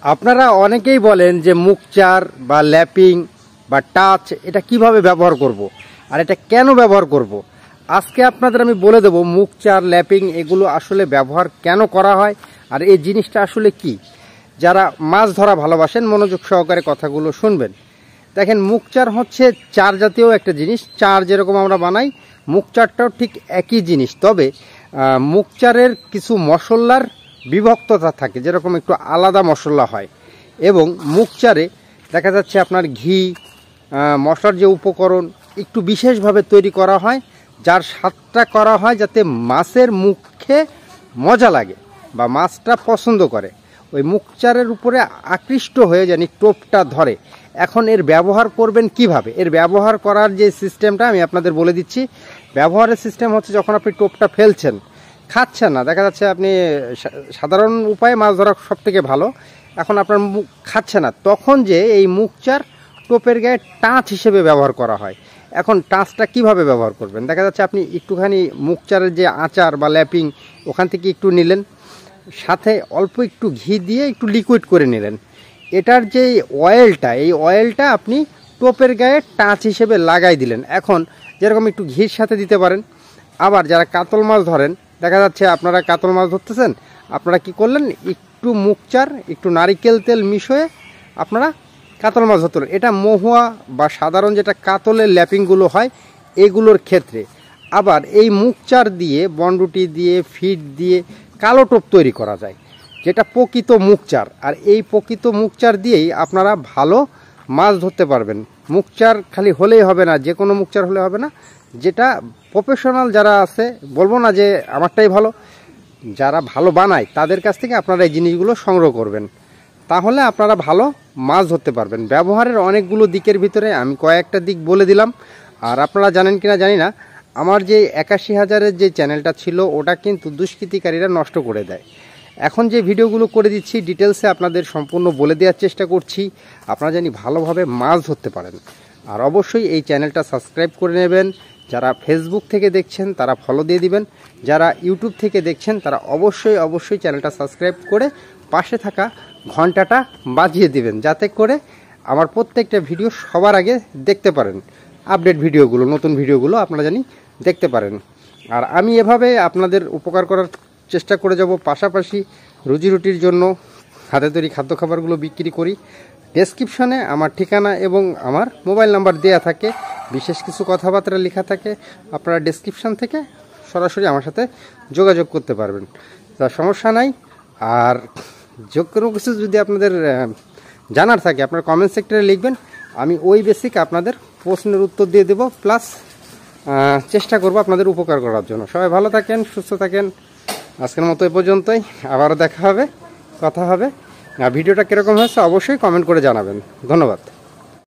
আপনারা অনেকেই বলেন যে মুকচার বা ল্যাপিং বা টাচ এটা কিভাবে ব্যবহার করব আর এটা কেন ব্যবহার করব। আজকে আপনাদের আমি বলে দেব মুকচার ল্যাপিং এগুলো আসলে ব্যবহার কেন করা হয় আর এই জিনিসটা আসলে কি। যারা মাছ ধরা ভালোবাসেন মনোযোগ সহকারে কথাগুলো শুনবেন। দেখেন, মুকচার হচ্ছে চার জাতীয় একটা জিনিস। চার যেরকম আমরা বানাই, মুকচারটাও ঠিক একই জিনিস, তবে মুকচারের কিছু মশলার বিভক্ততা থাকে, যেরকম একটু আলাদা মশলা হয়। এবং মুকচারে দেখা যাচ্ছে আপনার ঘি, মশলার যে উপকরণ একটু বিশেষভাবে তৈরি করা হয়, যার স্বাদটা করা হয় যাতে মাছের মুখে মজা লাগে বা মাছটা পছন্দ করে, ওই মুকচারের উপরে আকৃষ্ট হয়ে জানি টোপটা ধরে। এখন এর ব্যবহার করবেন কিভাবে, এর ব্যবহার করার যে সিস্টেমটা আমি আপনাদের বলে দিচ্ছি। ব্যবহারের সিস্টেম হচ্ছে, যখন আপনি টোপটা ফেলছেন, খাচ্ছেন না, দেখা যাচ্ছে আপনি সাধারণ উপায়ে মাছ ধরা সব থেকে ভালো, এখন আপনার মুখ খাচ্ছে না, তখন যে এই মুকচার টোপের গায়ে টাচ হিসেবে ব্যবহার করা হয়। এখন টাচটা কিভাবে ব্যবহার করবেন, দেখা যাচ্ছে আপনি একটুখানি মুকচারের যে আচার বা ল্যাপিং ওখান থেকে একটু নিলেন, সাথে অল্প একটু ঘি দিয়ে একটু লিকুইড করে নিলেন। এটার যে অয়েলটা, এই অয়েলটা আপনি টোপের গায়ে টাচ হিসেবে লাগাই দিলেন। এখন যেরকম একটু ঘির সাথে দিতে পারেন। আবার যারা কাতল মাছ ধরেন, দেখা যাচ্ছে আপনারা কাতল মাছ ধরতেছেন, আপনারা কি করলেন, একটু মুকচার একটু নারিকেল তেল মিশিয়ে আপনারা কাতল মাছ ধরতেন। এটা মহুয়া বা সাধারণ যেটা কাতলের ল্যাপিংগুলো হয় এগুলোর ক্ষেত্রে। আবার এই মুকচার দিয়ে, বনরুটি দিয়ে, ফিড দিয়ে কালো টোপ তৈরি করা যায়, যেটা প্রকৃত মুকচার। আর এই প্রকৃত মুকচার দিয়েই আপনারা ভালো মাছ ধরতে পারবেন। মুকচার খালি হলেই হবে না, যে কোনো মুকচার হলে হবে না, যেটা প্রফেশনাল যারা আছে, বলবো না যে আমারটাই ভালো, যারা ভালো বানায় তাদের কাছ থেকে আপনারা এই জিনিসগুলো সংগ্রহ করবেন, তাহলে আপনারা ভালো মাছ ধরতে পারবেন। ব্যবহারের অনেকগুলো দিকের ভিতরে আমি কয়েকটা দিক বলে দিলাম। আর আপনারা জানেন কিনা জানি না, আমার যে 81,000-এর যে চ্যানেলটা ছিল ওটা কিন্তু দুষ্কৃতিকারীরা নষ্ট করে দেয়। এখন যে ভিডিওগুলো করে দিচ্ছি ডিটেলসে আপনাদের সম্পূর্ণ বলে দেওয়ার চেষ্টা করছি, আপনারা জানি ভালোভাবে মাছ ধরতে পারেন। আর অবশ্যই এই চ্যানেলটা সাবস্ক্রাইব করে নেবেন। যারা ফেসবুক থেকে দেখছেন তারা ফলো দিয়ে দিবেন, যারা ইউটিউব থেকে দেখছেন তারা অবশ্যই চ্যানেলটা সাবস্ক্রাইব করে পাশে থাকা ঘন্টাটা বাজিয়ে দিবেন, যাতে করে আমার প্রত্যেকটা ভিডিও সবার আগে দেখতে পারেন। আপডেট ভিডিওগুলো, নতুন ভিডিওগুলো আপনারা জানি দেখতে পারেন। আর আমি এভাবে আপনাদের উপকার করার চেষ্টা করে যাব। পাশাপাশি রুজি রুটির জন্য হাতে তৈরি খাদ্য খাবারগুলো বিক্রি করি। ডেসক্রিপশনে আমার ঠিকানা এবং আমার মোবাইল নাম্বার দেয়া থাকে, বিশেষ কিছু কথাবার্তা লেখা থাকে, আপনারা ডেসক্রিপশন থেকে সরাসরি আমার সাথে যোগাযোগ করতে পারবেন, তা সমস্যা নাই। আর যে কোনো কিছু যদি আপনাদের জানার থাকে আপনার কমেন্ট সেক্টরে লিখবেন, আমি ওই বেসিক আপনাদের প্রশ্নের উত্তর দিয়ে দেব, প্লাস চেষ্টা করব আপনাদের উপকার করার জন্য। সবাই ভালো থাকেন, সুস্থ থাকেন। আজকের মতো এ পর্যন্তই, আবারও দেখা হবে, কথা হবে। ভিডিওটা কীরকম হয়েছে অবশ্যই কমেন্ট করে জানাবেন। ধন্যবাদ।